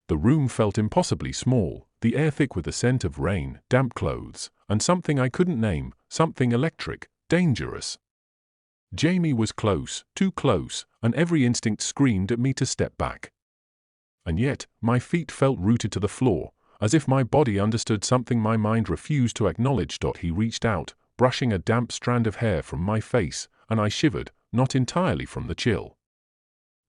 The room felt impossibly small, the air thick with the scent of rain, damp clothes, and something I couldn't name, something electric, dangerous. Jamie was close, too close, and every instinct screamed at me to step back. And yet, my feet felt rooted to the floor, as if my body understood something my mind refused to acknowledge. He reached out, brushing a damp strand of hair from my face, and I shivered, not entirely from the chill.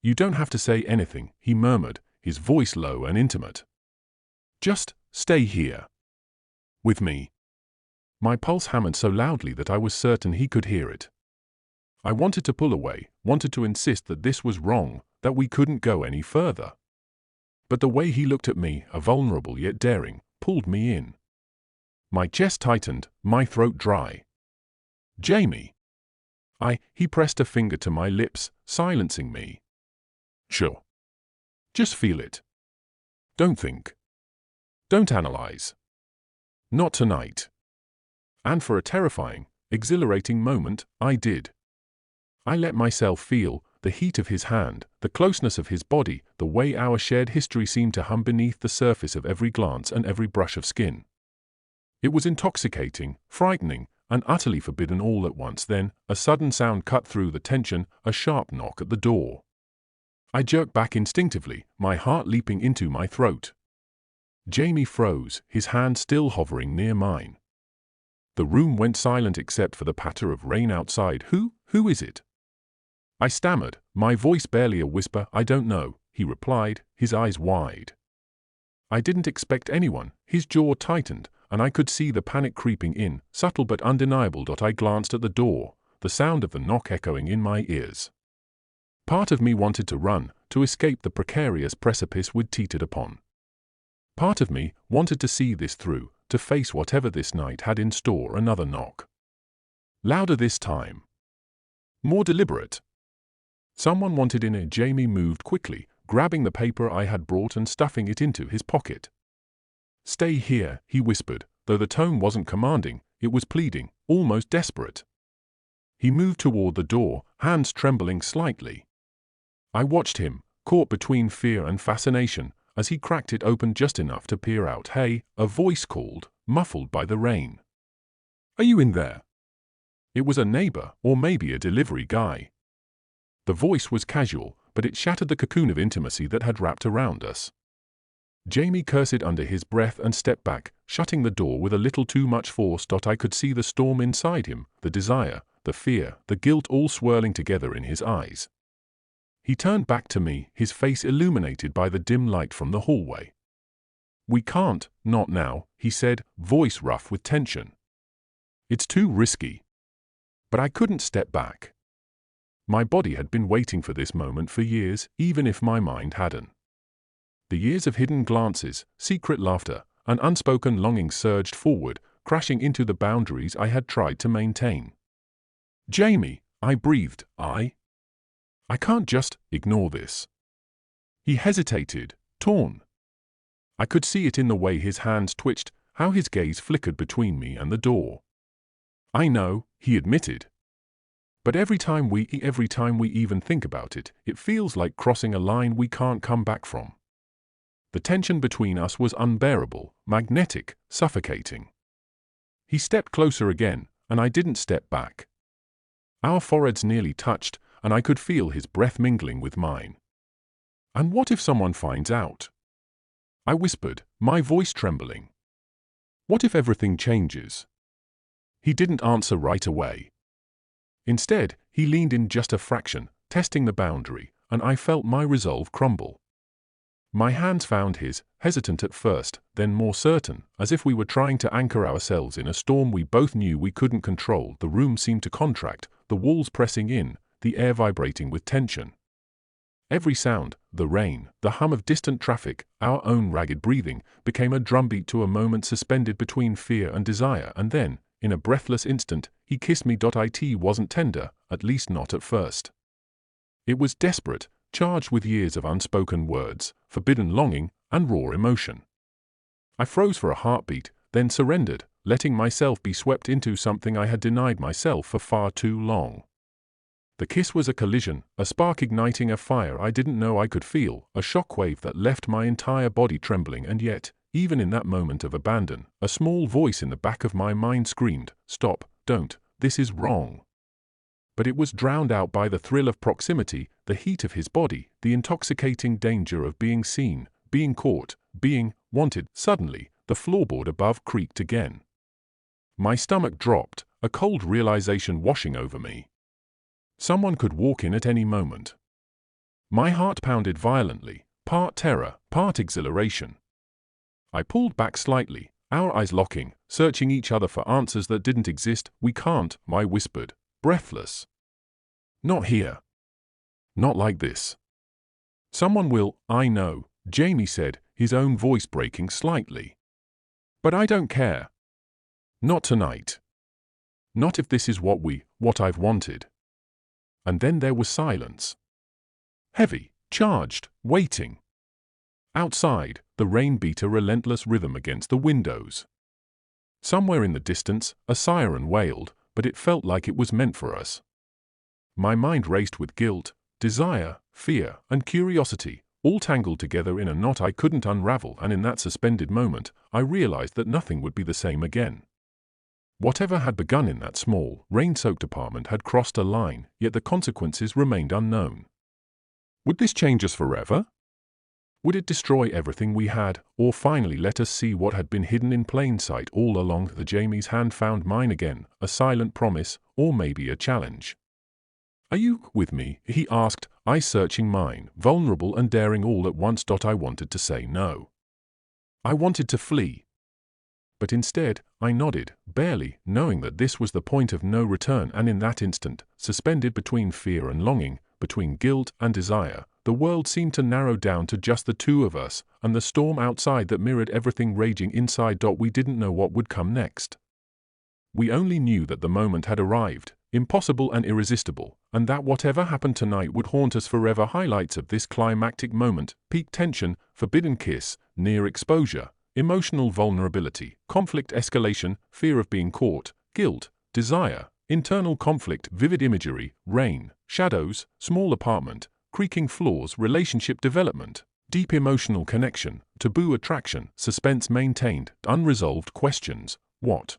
"You don't have to say anything," he murmured, his voice low and intimate. "Just stay here. With me." My pulse hammered so loudly that I was certain he could hear it. I wanted to pull away, wanted to insist that this was wrong, that we couldn't go any further. But the way he looked at me, a vulnerable yet daring, pulled me in. My chest tightened, my throat dry. "Jamie." He pressed a finger to my lips, silencing me. "Sure. Just feel it. Don't think. Don't analyze. Not tonight." And for a terrifying, exhilarating moment, I did. I let myself feel the heat of his hand, the closeness of his body, the way our shared history seemed to hum beneath the surface of every glance and every brush of skin. It was intoxicating, frightening, and utterly forbidden all at once. Then, a sudden sound cut through the tension, a sharp knock at the door. I jerked back instinctively, my heart leaping into my throat. Jamie froze, his hand still hovering near mine. The room went silent except for the patter of rain outside. Who is it?" I stammered, my voice barely a whisper. "I don't know," he replied, his eyes wide. I didn't expect anyone. His jaw tightened, and I could see the panic creeping in, subtle but undeniable. I glanced at the door, the sound of the knock echoing in my ears. Part of me wanted to run, to escape the precarious precipice we'd teetered upon. Part of me wanted to see this through, to face whatever this night had in store. Another knock. Louder this time. More deliberate. Someone wanted in. Jamie moved quickly, grabbing the paper I had brought and stuffing it into his pocket. "Stay here," he whispered, though the tone wasn't commanding, it was pleading, almost desperate. He moved toward the door, hands trembling slightly. I watched him, caught between fear and fascination, as he cracked it open just enough to peer out. "Hey," a voice called, muffled by the rain. "Are you in there?" It was a neighbor, or maybe a delivery guy. The voice was casual, but it shattered the cocoon of intimacy that had wrapped around us. Jamie cursed under his breath and stepped back, shutting the door with a little too much force. I could see the storm inside him, the desire, the fear, the guilt all swirling together in his eyes. He turned back to me, his face illuminated by the dim light from the hallway. "We can't, not now," he said, voice rough with tension. "It's too risky." But I couldn't step back. My body had been waiting for this moment for years, even if my mind hadn't. The years of hidden glances, secret laughter, and unspoken longing surged forward, crashing into the boundaries I had tried to maintain. "Jamie," I breathed, I can't just ignore this." He hesitated, torn. I could see it in the way his hands twitched, how his gaze flickered between me and the door. "I know," he admitted. "But every time we even think about it, it feels like crossing a line we can't come back from." The tension between us was unbearable, magnetic, suffocating. He stepped closer again, and I didn't step back. Our foreheads nearly touched, and I could feel his breath mingling with mine. "And what if someone finds out?" I whispered, my voice trembling. "What if everything changes?" He didn't answer right away. Instead, he leaned in just a fraction, testing the boundary, and I felt my resolve crumble. My hands found his, hesitant at first, then more certain, as if we were trying to anchor ourselves in a storm we both knew we couldn't control. The room seemed to contract, the walls pressing in, the air vibrating with tension. Every sound, the rain, the hum of distant traffic, our own ragged breathing, became a drumbeat to a moment suspended between fear and desire. And then, in a breathless instant, he kissed me. It wasn't tender, at least not at first. It was desperate, charged with years of unspoken words, forbidden longing, and raw emotion. I froze for a heartbeat, then surrendered, letting myself be swept into something I had denied myself for far too long. The kiss was a collision, a spark igniting a fire I didn't know I could feel, a shockwave that left my entire body trembling, and yet, even in that moment of abandon, a small voice in the back of my mind screamed, "Stop, don't, this is wrong." But it was drowned out by the thrill of proximity, the heat of his body, the intoxicating danger of being seen, being caught, being wanted. Suddenly, the floorboard above creaked again. My stomach dropped, a cold realization washing over me. Someone could walk in at any moment. My heart pounded violently, part terror, part exhilaration. I pulled back slightly, our eyes locking, searching each other for answers that didn't exist. "We can't," I whispered, breathless. "Not here. Not like this." "Someone will, I know," Jamie said, his own voice breaking slightly. "But I don't care. Not tonight. Not if this is what I've wanted." And then there was silence. Heavy, charged, waiting. Outside, the rain beat a relentless rhythm against the windows. Somewhere in the distance, a siren wailed, but it felt like it was meant for us. My mind raced with guilt, desire, fear, and curiosity, all tangled together in a knot I couldn't unravel, and in that suspended moment, I realized that nothing would be the same again. Whatever had begun in that small, rain-soaked apartment had crossed a line, yet the consequences remained unknown. Would this change us forever? Would it destroy everything we had, or finally let us see what had been hidden in plain sight all along? The Jamie's hand found mine again, a silent promise, or maybe a challenge. "Are you with me?" he asked, eyes searching mine, vulnerable and daring all at once. I wanted to say no. I wanted to flee. But instead, I nodded, barely, knowing that this was the point of no return, and in that instant, suspended between fear and longing, between guilt and desire, the world seemed to narrow down to just the two of us, and the storm outside that mirrored everything raging inside. We didn't know what would come next. We only knew that the moment had arrived, impossible and irresistible, and that whatever happened tonight would haunt us forever. Highlights of this climactic moment: peak tension, forbidden kiss, near exposure, emotional vulnerability, conflict escalation, fear of being caught, guilt, desire, internal conflict, vivid imagery, rain, shadows, small apartment, creaking floors, relationship development, deep emotional connection, taboo attraction, suspense maintained, unresolved questions, what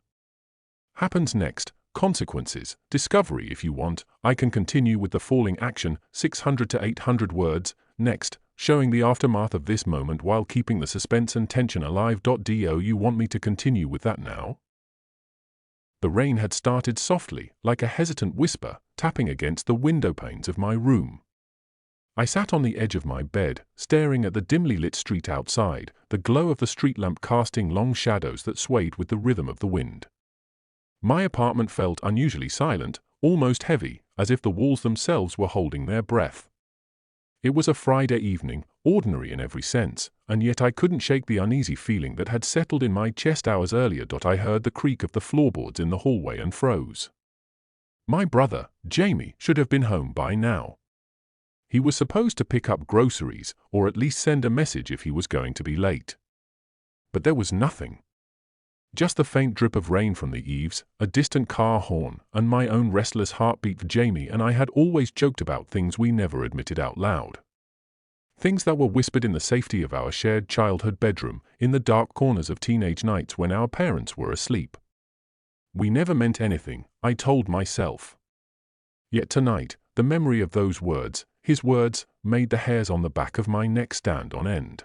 happens next, consequences, discovery. If you want, I can continue with the falling action, 600 to 800 words, next, showing the aftermath of this moment while keeping the suspense and tension alive. Do you want me to continue with that now? The rain had started softly, like a hesitant whisper, tapping against the window panes of my room. I sat on the edge of my bed, staring at the dimly lit street outside, the glow of the street lamp casting long shadows that swayed with the rhythm of the wind. My apartment felt unusually silent, almost heavy, as if the walls themselves were holding their breath. It was a Friday evening, ordinary in every sense, and yet I couldn't shake the uneasy feeling that had settled in my chest hours earlier. I heard the creak of the floorboards in the hallway and froze. My brother, Jamie, should have been home by now. He was supposed to pick up groceries, or at least send a message if he was going to be late. But there was nothing. Just the faint drip of rain from the eaves, a distant car horn, and my own restless heartbeat. Jamie and I had always joked about things we never admitted out loud. Things that were whispered in the safety of our shared childhood bedroom, in the dark corners of teenage nights when our parents were asleep. We never meant anything, I told myself. Yet tonight, the memory of those words, his words, made the hairs on the back of my neck stand on end.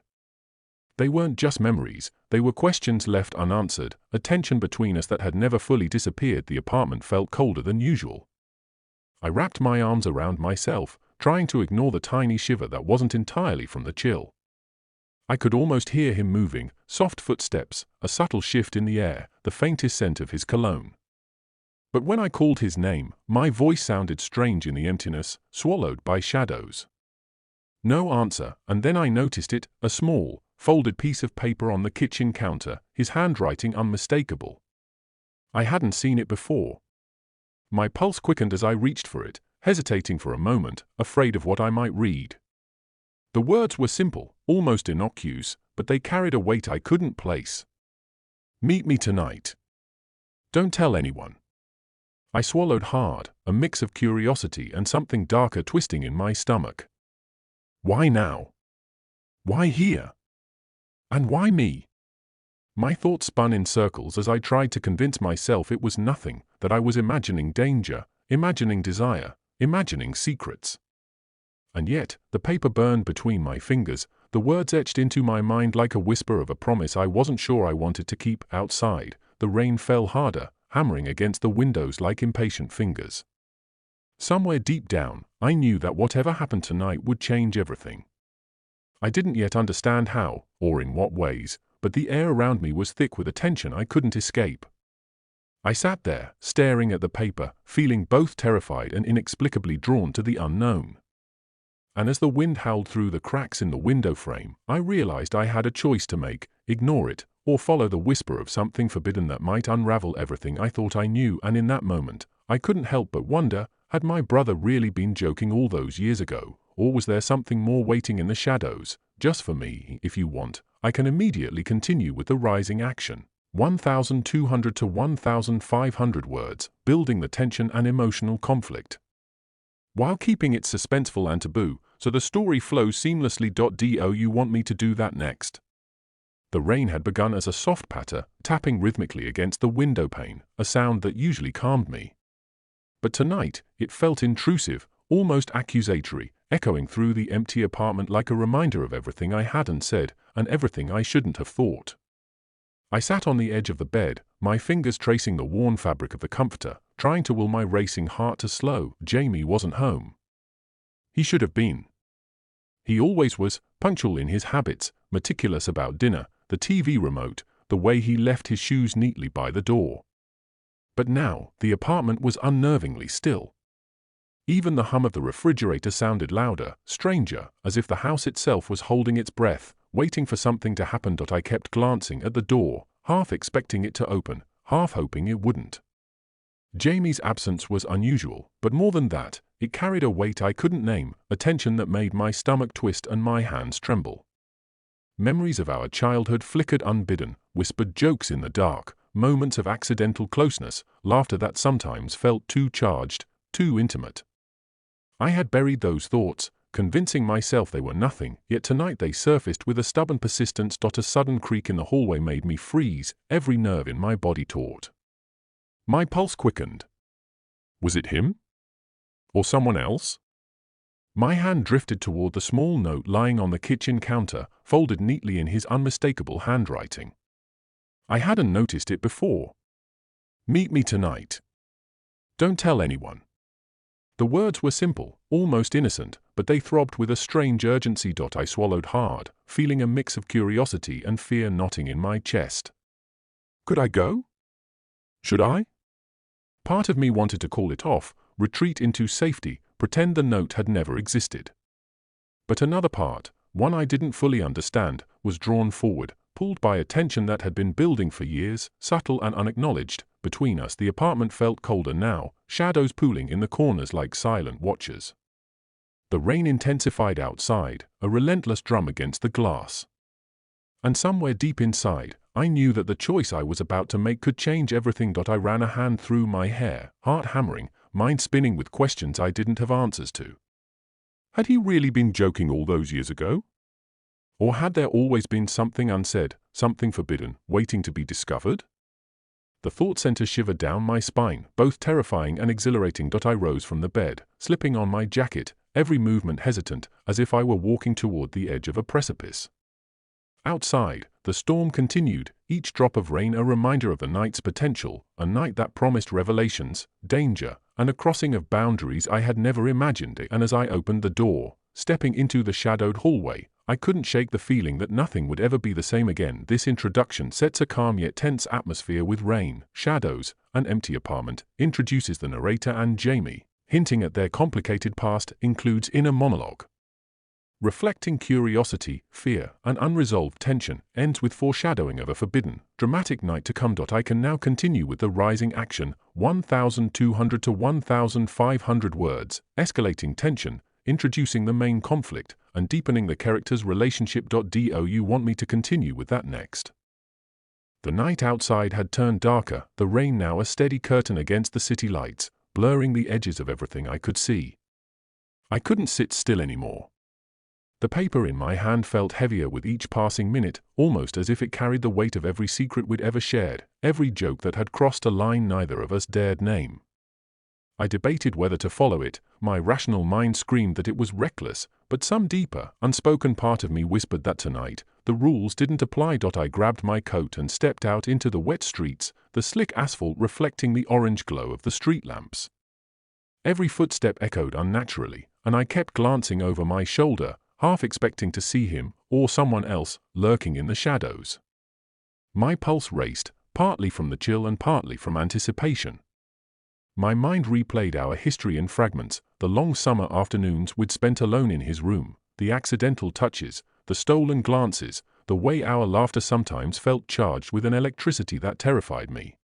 They weren't just memories, they were questions left unanswered, a tension between us that had never fully disappeared. The apartment felt colder than usual. I wrapped my arms around myself, trying to ignore the tiny shiver that wasn't entirely from the chill. I could almost hear him moving, soft footsteps, a subtle shift in the air, the faintest scent of his cologne. But when I called his name, my voice sounded strange in the emptiness, swallowed by shadows. No answer, and then I noticed it, a small, folded piece of paper on the kitchen counter, his handwriting unmistakable. I hadn't seen it before. My pulse quickened as I reached for it, hesitating for a moment, afraid of what I might read. The words were simple, almost innocuous, but they carried a weight I couldn't place. Meet me tonight. Don't tell anyone. I swallowed hard, a mix of curiosity and something darker twisting in my stomach. Why now? Why here? And why me? My thoughts spun in circles as I tried to convince myself it was nothing, that I was imagining danger, imagining desire, imagining secrets. And yet, the paper burned between my fingers, the words etched into my mind like a whisper of a promise I wasn't sure I wanted to keep. Outside, the rain fell harder, hammering against the windows like impatient fingers. Somewhere deep down, I knew that whatever happened tonight would change everything. I didn't yet understand how, or in what ways, but the air around me was thick with a tension I couldn't escape. I sat there, staring at the paper, feeling both terrified and inexplicably drawn to the unknown. And as the wind howled through the cracks in the window frame, I realized I had a choice to make: ignore it, or follow the whisper of something forbidden that might unravel everything I thought I knew. And in that moment, I couldn't help but wonder, had my brother really been joking all those years ago, or was there something more waiting in the shadows, just for me? If you want, I can immediately continue with the rising action. 1,200 to 1,500 words, building the tension and emotional conflict, while keeping it suspenseful and taboo, so the story flows seamlessly. Do you want me to do that next? The rain had begun as a soft patter, tapping rhythmically against the window pane, a sound that usually calmed me. But tonight, it felt intrusive, almost accusatory, echoing through the empty apartment like a reminder of everything I hadn't said, and everything I shouldn't have thought. I sat on the edge of the bed, my fingers tracing the worn fabric of the comforter, trying to will my racing heart to slow. Jamie wasn't home. He should have been. He always was, punctual in his habits, meticulous about dinner, the TV remote, the way he left his shoes neatly by the door. But now, the apartment was unnervingly still. Even the hum of the refrigerator sounded louder, stranger, as if the house itself was holding its breath, waiting for something to happen. I kept glancing at the door, half expecting it to open, half hoping it wouldn't. Jamie's absence was unusual, but more than that, it carried a weight I couldn't name, a tension that made my stomach twist and my hands tremble. Memories of our childhood flickered unbidden, whispered jokes in the dark, moments of accidental closeness, laughter that sometimes felt too charged, too intimate. I had buried those thoughts, convincing myself they were nothing, yet tonight they surfaced with a stubborn persistence. A sudden creak in the hallway made me freeze, every nerve in my body taut. My pulse quickened. Was it him? Or someone else? My hand drifted toward the small note lying on the kitchen counter, folded neatly in his unmistakable handwriting. I hadn't noticed it before. Meet me tonight. Don't tell anyone. The words were simple, almost innocent, but they throbbed with a strange urgency. I swallowed hard, feeling a mix of curiosity and fear knotting in my chest. Could I go? Should I? Part of me wanted to call it off, retreat into safety, pretend the note had never existed. But another part, one I didn't fully understand, was drawn forward, pulled by a tension that had been building for years, subtle and unacknowledged. Between us the apartment felt colder now, shadows pooling in the corners like silent watchers. The rain intensified outside, a relentless drum against the glass. And somewhere deep inside, I knew that the choice I was about to make could change everything. I ran a hand through my hair, heart hammering, mind spinning with questions I didn't have answers to. Had he really been joking all those years ago? Or had there always been something unsaid, something forbidden, waiting to be discovered? The thought sent a shiver down my spine, both terrifying and exhilarating. I rose from the bed, slipping on my jacket, every movement hesitant, as if I were walking toward the edge of a precipice. Outside, the storm continued, each drop of rain a reminder of the night's potential, a night that promised revelations, danger, and a crossing of boundaries I had never imagined. And as I opened the door, stepping into the shadowed hallway, I couldn't shake the feeling that nothing would ever be the same again. This introduction sets a calm yet tense atmosphere with rain, shadows, an empty apartment, introduces the narrator and Jamie, hinting at their complicated past, includes inner monologue, reflecting curiosity, fear, and unresolved tension, ends with foreshadowing of a forbidden, dramatic night to come. I can now continue with the rising action, 1,200 to 1,500 words, escalating tension, introducing the main conflict, and deepening the characters' relationship. Do you want me to continue with that next? The night outside had turned darker, the rain now a steady curtain against the city lights, blurring the edges of everything I could see. I couldn't sit still anymore. The paper in my hand felt heavier with each passing minute, almost as if it carried the weight of every secret we'd ever shared, every joke that had crossed a line neither of us dared name. I debated whether to follow it. My rational mind screamed that it was reckless, but some deeper, unspoken part of me whispered that tonight, the rules didn't apply. I grabbed my coat and stepped out into the wet streets, the slick asphalt reflecting the orange glow of the street lamps. Every footstep echoed unnaturally, and I kept glancing over my shoulder, half expecting to see him, or someone else, lurking in the shadows. My pulse raced, partly from the chill and partly from anticipation. My mind replayed our history in fragments, the long summer afternoons we'd spent alone in his room, the accidental touches, the stolen glances, the way our laughter sometimes felt charged with an electricity that terrified me.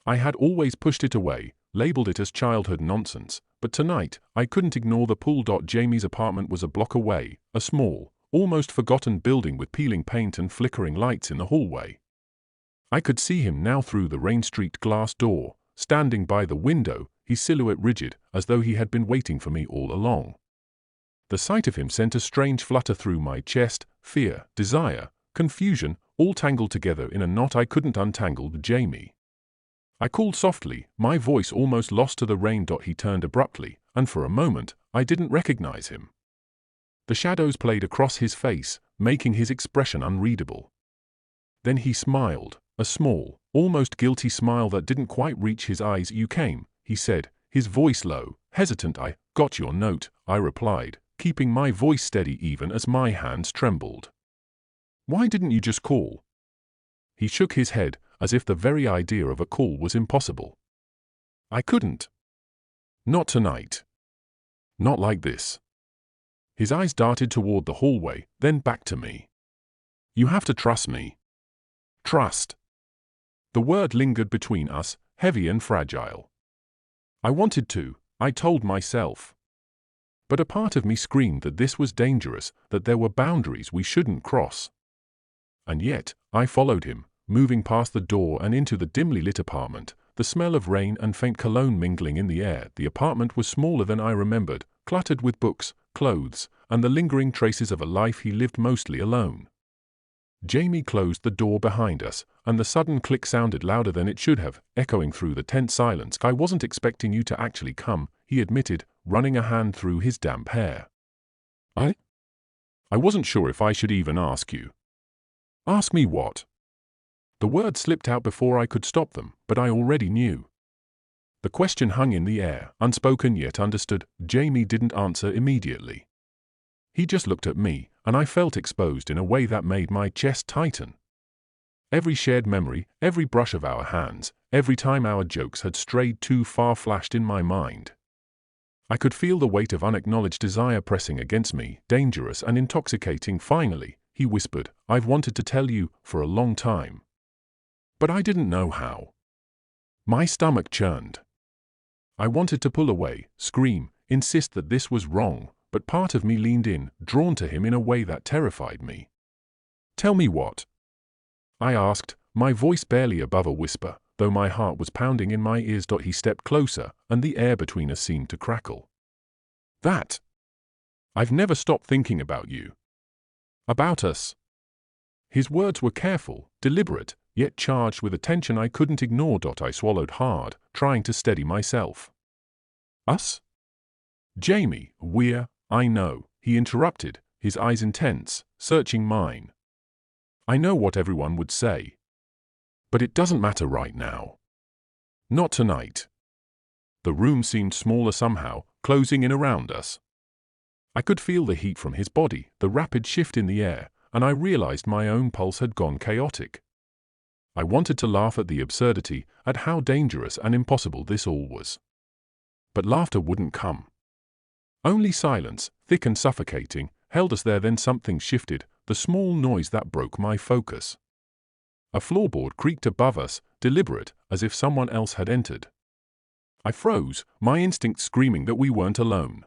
I had always pushed it away, labeled it as childhood nonsense, but tonight, I couldn't ignore the pull. Jamie's apartment was a block away, a small, almost forgotten building with peeling paint and flickering lights in the hallway. I could see him now through the rain-streaked glass door, standing by the window, his silhouette rigid, as though he had been waiting for me all along. The sight of him sent a strange flutter through my chest, fear, desire, confusion, all tangled together in a knot I couldn't untangle. Jamie. I called softly, my voice almost lost to the rain. He turned abruptly, and for a moment, I didn't recognize him. The shadows played across his face, making his expression unreadable. Then he smiled, a small, almost guilty smile that didn't quite reach his eyes. "You came," he said, his voice low, hesitant. "I got your note," I replied, keeping my voice steady even as my hands trembled. "Why didn't you just call?" He shook his head, as if the very idea of a call was impossible. "I couldn't. Not tonight. Not like this." His eyes darted toward the hallway, then back to me. "You have to trust me." Trust. The word lingered between us, heavy and fragile. I wanted to, I told myself. But a part of me screamed that this was dangerous, that there were boundaries we shouldn't cross. And yet, I followed him, moving past the door and into the dimly lit apartment, the smell of rain and faint cologne mingling in the air. The apartment was smaller than I remembered, cluttered with books, clothes, and the lingering traces of a life he lived mostly alone. Jamie closed the door behind us, and the sudden click sounded louder than it should have, echoing through the tense silence. "I wasn't expecting you to actually come," he admitted, running a hand through his damp hair. I wasn't sure if I should even ask you." "Ask me what?" The words slipped out before I could stop them, but I already knew. The question hung in the air, unspoken yet understood. Jamie didn't answer immediately. He just looked at me, and I felt exposed in a way that made my chest tighten. Every shared memory, every brush of our hands, every time our jokes had strayed too far flashed in my mind. I could feel the weight of unacknowledged desire pressing against me, dangerous and intoxicating. "Finally," he whispered, "I've wanted to tell you for a long time. But I didn't know how." My stomach churned. I wanted to pull away, scream, insist that this was wrong, but part of me leaned in, drawn to him in a way that terrified me. "Tell me what?" I asked, my voice barely above a whisper, though my heart was pounding in my ears. He stepped closer, and the air between us seemed to crackle. "That. I've never stopped thinking about you. About us." His words were careful, deliberate, yet charged with a tension I couldn't ignore. I swallowed hard, trying to steady myself. "Us? Jamie, I know," he interrupted, his eyes intense, searching mine. "I know what everyone would say. But it doesn't matter right now. Not tonight." The room seemed smaller somehow, closing in around us. I could feel the heat from his body, the rapid shift in the air, and I realized my own pulse had gone chaotic. I wanted to laugh at the absurdity, at how dangerous and impossible this all was. But laughter wouldn't come. Only silence, thick and suffocating, held us there. Then something shifted, the small noise that broke my focus. A floorboard creaked above us, deliberate, as if someone else had entered. I froze, my instinct screaming that we weren't alone.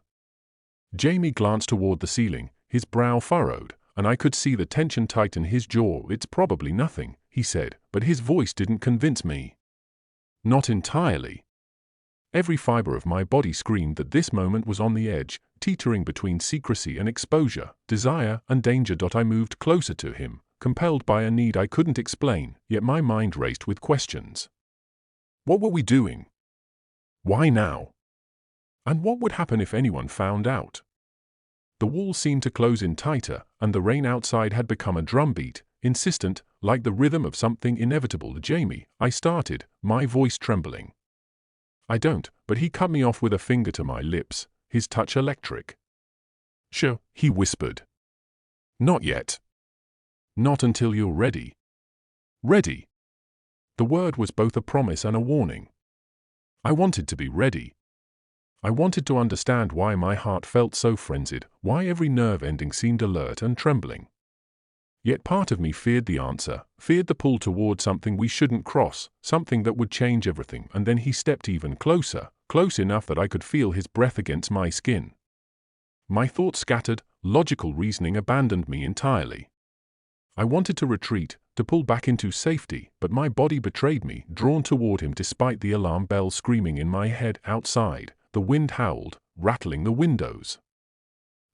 Jamie glanced toward the ceiling, his brow furrowed, and I could see the tension tighten his jaw. "It's probably nothing," he said, but his voice didn't convince me. Not entirely. Every fiber of my body screamed that this moment was on the edge, teetering between secrecy and exposure, desire and danger. I moved closer to him, compelled by a need I couldn't explain, yet my mind raced with questions. What were we doing? Why now? And what would happen if anyone found out? The wall seemed to close in tighter, and the rain outside had become a drumbeat, insistent, like the rhythm of something inevitable. Jamie, I started, my voice trembling. I don't, but he cut me off with a finger to my lips, his touch electric. Sure, he whispered. Not yet. Not until you're ready. Ready. The word was both a promise and a warning. I wanted to be ready. I wanted to understand why my heart felt so frenzied, why every nerve ending seemed alert and trembling. Yet part of me feared the answer, feared the pull toward something we shouldn't cross, something that would change everything. And then he stepped even closer, close enough that I could feel his breath against my skin. My thoughts scattered, logical reasoning abandoned me entirely. I wanted to retreat, to pull back into safety, but my body betrayed me, drawn toward him despite the alarm bell screaming in my head. Outside, the wind howled, rattling the windows.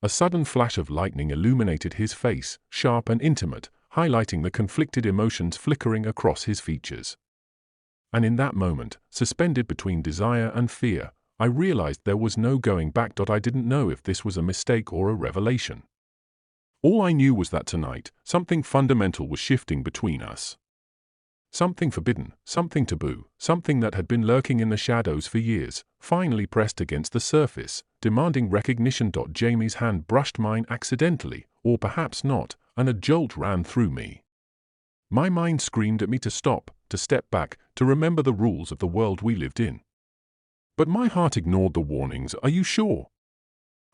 A sudden flash of lightning illuminated his face, sharp and intimate, highlighting the conflicted emotions flickering across his features. And in that moment, suspended between desire and fear, I realized there was no going back. I didn't know if this was a mistake or a revelation. All I knew was that tonight, something fundamental was shifting between us. Something forbidden, something taboo, something that had been lurking in the shadows for years, finally pressed against the surface, demanding recognition. Jamie's hand brushed mine accidentally, or perhaps not, and a jolt ran through me. My mind screamed at me to stop, to step back, to remember the rules of the world we lived in. But my heart ignored the warnings. Are you sure?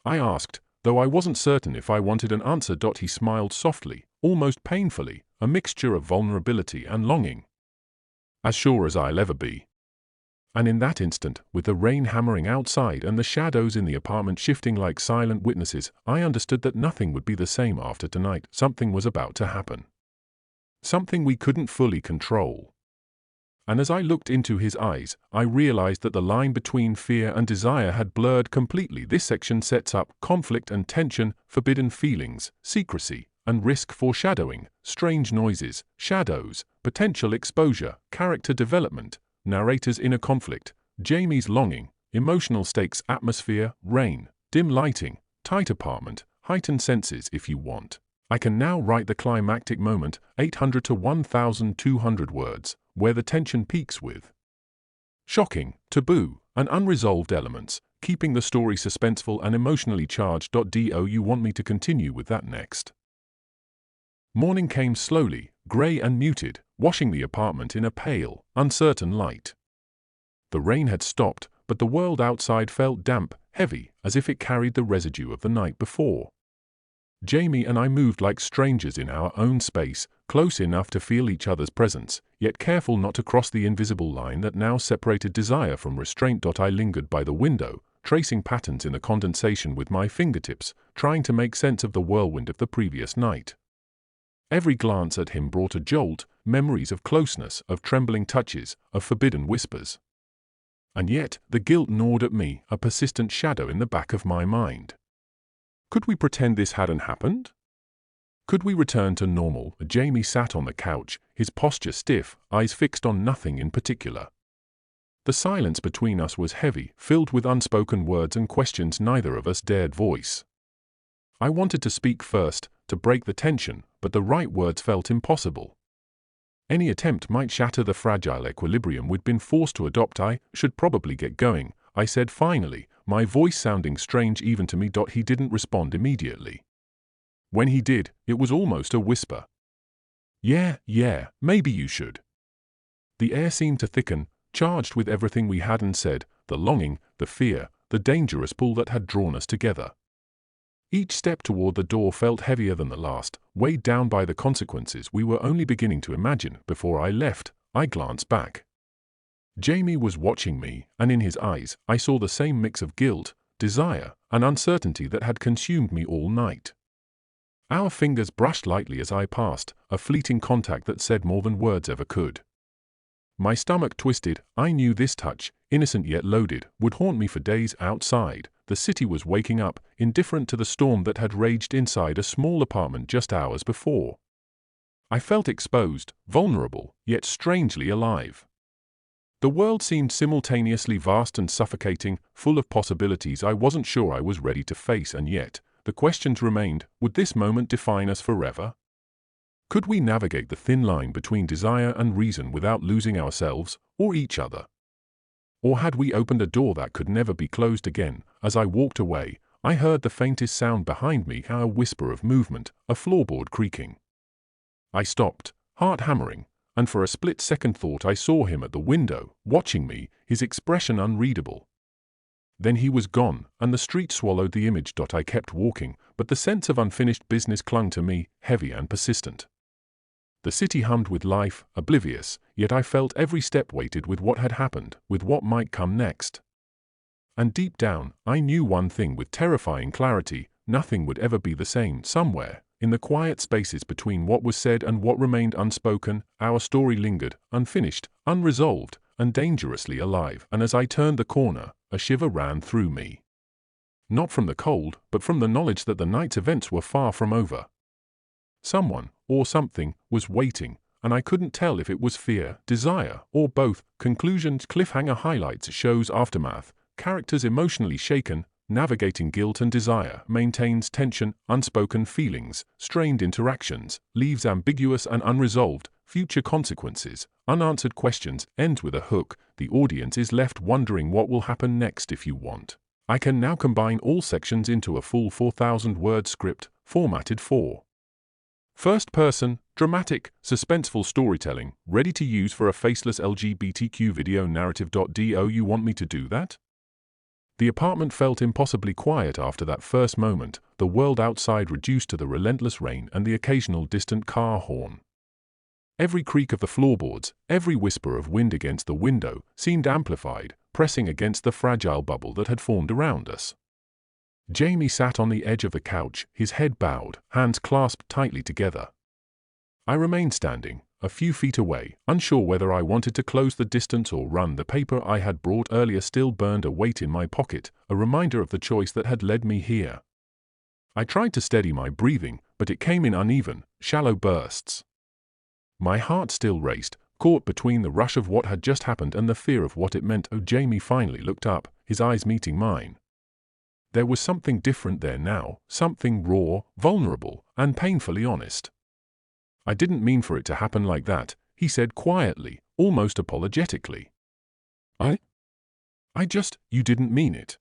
I asked, though I wasn't certain if I wanted an answer. He smiled softly, almost painfully, a mixture of vulnerability and longing. As sure as I'll ever be. And in that instant, with the rain hammering outside and the shadows in the apartment shifting like silent witnesses, I understood that nothing would be the same after tonight. Something was about to happen. Something we couldn't fully control. And as I looked into his eyes, I realized that the line between fear and desire had blurred completely. This section sets up conflict and tension, forbidden feelings, secrecy, and risk. Foreshadowing, strange noises, shadows, potential exposure, character development, narrator's inner conflict, Jamie's longing, emotional stakes. Atmosphere, rain, dim lighting, tight apartment, heightened senses. If you want, I can now write the climactic moment, 800 to 1,200 words, where the tension peaks with shocking, taboo, and unresolved elements, keeping the story suspenseful and emotionally charged. Do you want me to continue with that next? Morning came slowly, grey and muted, washing the apartment in a pale, uncertain light. The rain had stopped, but the world outside felt damp, heavy, as if it carried the residue of the night before. Jamie and I moved like strangers in our own space, close enough to feel each other's presence, yet careful not to cross the invisible line that now separated desire from restraint. I lingered by the window, tracing patterns in the condensation with my fingertips, trying to make sense of the whirlwind of the previous night. Every glance at him brought a jolt, memories of closeness, of trembling touches, of forbidden whispers. And yet, the guilt gnawed at me, a persistent shadow in the back of my mind. Could we pretend this hadn't happened? Could we return to normal? Jamie sat on the couch, his posture stiff, eyes fixed on nothing in particular. The silence between us was heavy, filled with unspoken words and questions neither of us dared voice. I wanted to speak first, to break the tension, but the right words felt impossible. Any attempt might shatter the fragile equilibrium we'd been forced to adopt. I should probably get going, I said finally, my voice sounding strange even to me. He didn't respond immediately. When he did, it was almost a whisper. Yeah, maybe you should. The air seemed to thicken, charged with everything we hadn't said, the longing, the fear, the dangerous pull that had drawn us together. Each step toward the door felt heavier than the last, weighed down by the consequences we were only beginning to imagine. Before I left, I glanced back. Jamie was watching me, and in his eyes, I saw the same mix of guilt, desire, and uncertainty that had consumed me all night. Our fingers brushed lightly as I passed, a fleeting contact that said more than words ever could. My stomach twisted. I knew this touch, innocent yet loaded, would haunt me for days. Outside, the city was waking up, indifferent to the storm that had raged inside a small apartment just hours before. I felt exposed, vulnerable, yet strangely alive. The world seemed simultaneously vast and suffocating, full of possibilities I wasn't sure I was ready to face, and yet, the questions remained: would this moment define us forever? Could we navigate the thin line between desire and reason without losing ourselves, or each other? Or had we opened a door that could never be closed again? As I walked away, I heard the faintest sound behind me, a whisper of movement, a floorboard creaking. I stopped, heart hammering, and for a split second thought I saw him at the window, watching me, his expression unreadable. Then he was gone, and the street swallowed the image. I kept walking, but the sense of unfinished business clung to me, heavy and persistent. The city hummed with life, oblivious, yet I felt every step weighted with what had happened, with what might come next. And deep down, I knew one thing with terrifying clarity: nothing would ever be the same. Somewhere, in the quiet spaces between what was said and what remained unspoken, our story lingered, unfinished, unresolved, and dangerously alive. And as I turned the corner, a shiver ran through me. Not from the cold, but from the knowledge that the night's events were far from over. Someone, or something, was waiting, and I couldn't tell if it was fear, desire, or both. Conclusions, cliffhanger, highlights, shows aftermath, characters emotionally shaken, navigating guilt and desire, maintains tension, unspoken feelings, strained interactions, leaves ambiguous and unresolved, future consequences, unanswered questions, ends with a hook. The audience is left wondering what will happen next. If you want, I can now combine all sections into a full 4,000-word script, formatted for first-person, dramatic, suspenseful storytelling, ready to use for a faceless LGBTQ video narrative. Do you want me to do that? The apartment felt impossibly quiet after that first moment, the world outside reduced to the relentless rain and the occasional distant car horn. Every creak of the floorboards, every whisper of wind against the window, seemed amplified, pressing against the fragile bubble that had formed around us. Jamie sat on the edge of the couch, his head bowed, hands clasped tightly together. I remained standing, a few feet away, unsure whether I wanted to close the distance or run. The paper I had brought earlier still burned a weight in my pocket, a reminder of the choice that had led me here. I tried to steady my breathing, but it came in uneven, shallow bursts. My heart still raced, caught between the rush of what had just happened and the fear of what it meant. Jamie finally looked up, his eyes meeting mine. There was something different there now, something raw, vulnerable, and painfully honest. I didn't mean for it to happen like that, he said quietly, almost apologetically. You didn't mean it?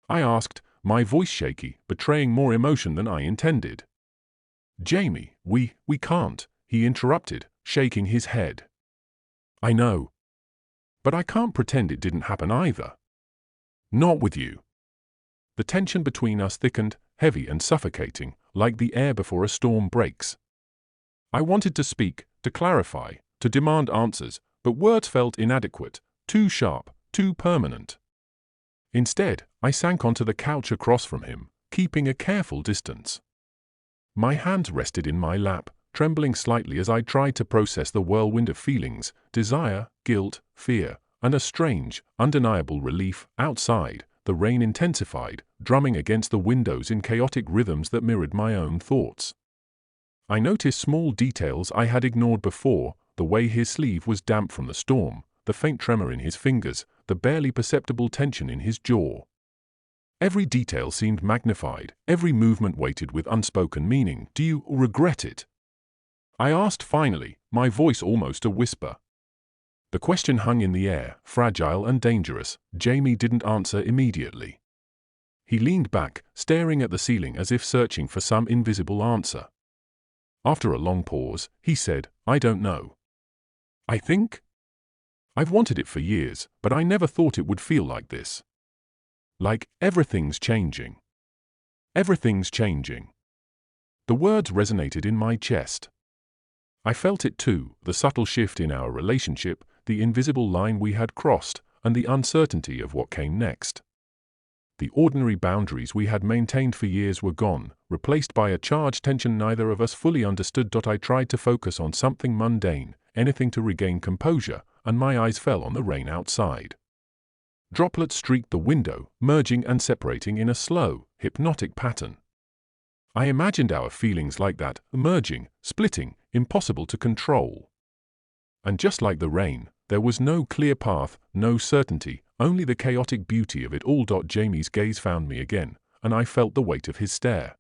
I asked, my voice shaky, betraying more emotion than I intended. Jamie, we can't, he interrupted, shaking his head. I know. But I can't pretend it didn't happen either. Not with you. The tension between us thickened, heavy and suffocating, like the air before a storm breaks. I wanted to speak, to clarify, to demand answers, but words felt inadequate, too sharp, too permanent. Instead, I sank onto the couch across from him, keeping a careful distance. My hands rested in my lap, trembling slightly as I tried to process the whirlwind of feelings, desire, guilt, fear, and a strange, undeniable relief. Outside, the rain intensified, drumming against the windows in chaotic rhythms that mirrored my own thoughts. I noticed small details I had ignored before: the way his sleeve was damp from the storm, the faint tremor in his fingers, the barely perceptible tension in his jaw. Every detail seemed magnified, every movement weighted with unspoken meaning. Do you regret it? I asked finally, my voice almost a whisper. The question hung in the air, fragile and dangerous. Jamie didn't answer immediately. He leaned back, staring at the ceiling as if searching for some invisible answer. After a long pause, he said, I don't know. I think? I've wanted it for years, but I never thought it would feel like this. Like, everything's changing. Everything's changing. The words resonated in my chest. I felt it too, the subtle shift in our relationship, the invisible line we had crossed, and the uncertainty of what came next. The ordinary boundaries we had maintained for years were gone, replaced by a charged tension neither of us fully understood. I tried to focus on something mundane, anything to regain composure, and my eyes fell on the rain outside. Droplets streaked the window, merging and separating in a slow, hypnotic pattern. I imagined our feelings like that, merging, splitting, impossible to control. And just like the rain, there was no clear path, no certainty, only the chaotic beauty of it all. Jamie's gaze found me again, and I felt the weight of his stare.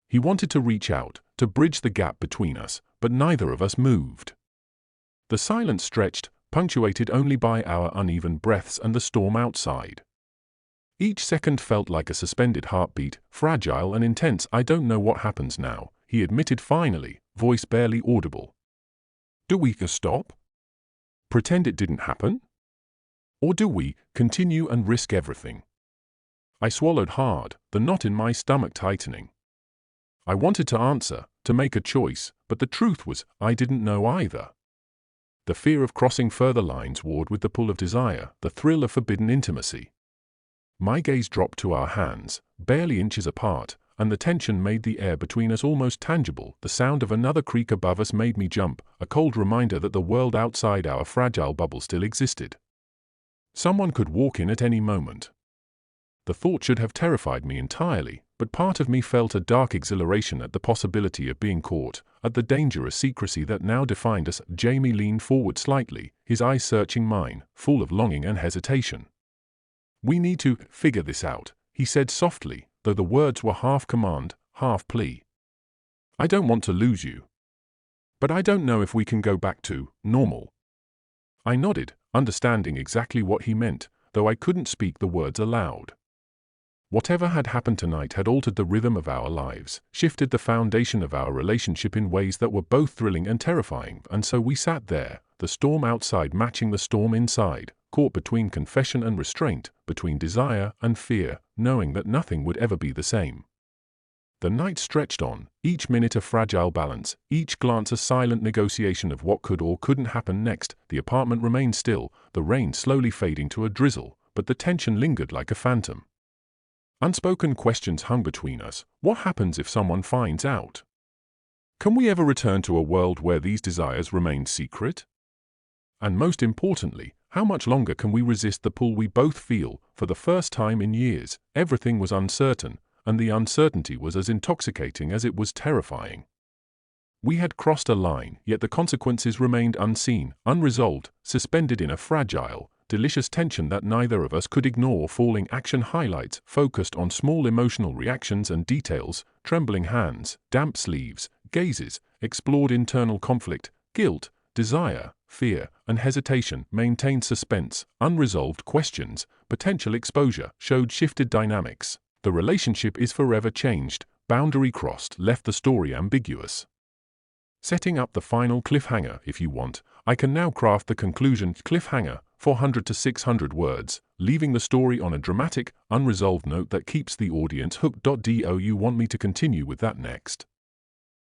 He wanted to reach out, to bridge the gap between us, but neither of us moved. The silence stretched, punctuated only by our uneven breaths and the storm outside. Each second felt like a suspended heartbeat, fragile and intense. I don't know what happens now, he admitted finally, voice barely audible. Do we stop? Pretend it didn't happen? Or do we continue and risk everything? I swallowed hard, the knot in my stomach tightening. I wanted to answer, to make a choice, but the truth was, I didn't know either. The fear of crossing further lines warred with the pull of desire, the thrill of forbidden intimacy. My gaze dropped to our hands, barely inches apart, and the tension made the air between us almost tangible. The sound of another creak above us made me jump, a cold reminder that the world outside our fragile bubble still existed. Someone could walk in at any moment. The thought should have terrified me entirely, but part of me felt a dark exhilaration at the possibility of being caught, at the dangerous secrecy that now defined us. Jamie leaned forward slightly, his eyes searching mine, full of longing and hesitation. We need to figure this out, he said softly, though the words were half command, half plea. I don't want to lose you. But I don't know if we can go back to normal. I nodded, understanding exactly what he meant, though I couldn't speak the words aloud. Whatever had happened tonight had altered the rhythm of our lives, shifted the foundation of our relationship in ways that were both thrilling and terrifying, and so we sat there, the storm outside matching the storm inside, caught between confession and restraint, between desire and fear, knowing that nothing would ever be the same. The night stretched on, each minute a fragile balance, each glance a silent negotiation of what could or couldn't happen next. The apartment remained still, the rain slowly fading to a drizzle, but the tension lingered like a phantom. Unspoken questions hung between us. What happens if someone finds out? Can we ever return to a world where these desires remain secret? And most importantly, how much longer can we resist the pull we both feel? For the first time in years, everything was uncertain, and the uncertainty was as intoxicating as it was terrifying. We had crossed a line, yet the consequences remained unseen, unresolved, suspended in a fragile, delicious tension that neither of us could ignore. Falling action highlights focused on small emotional reactions and details, trembling hands, damp sleeves, gazes, explored internal conflict, guilt, desire, fear, and hesitation, maintained suspense, unresolved questions, potential exposure, showed shifted dynamics. The relationship is forever changed, boundary crossed, left the story ambiguous. Setting up the final cliffhanger, if you want, I can now craft the conclusion. Cliffhanger, 400 to 600 words, leaving the story on a dramatic, unresolved note that keeps the audience hooked. Do you want me to continue with that next?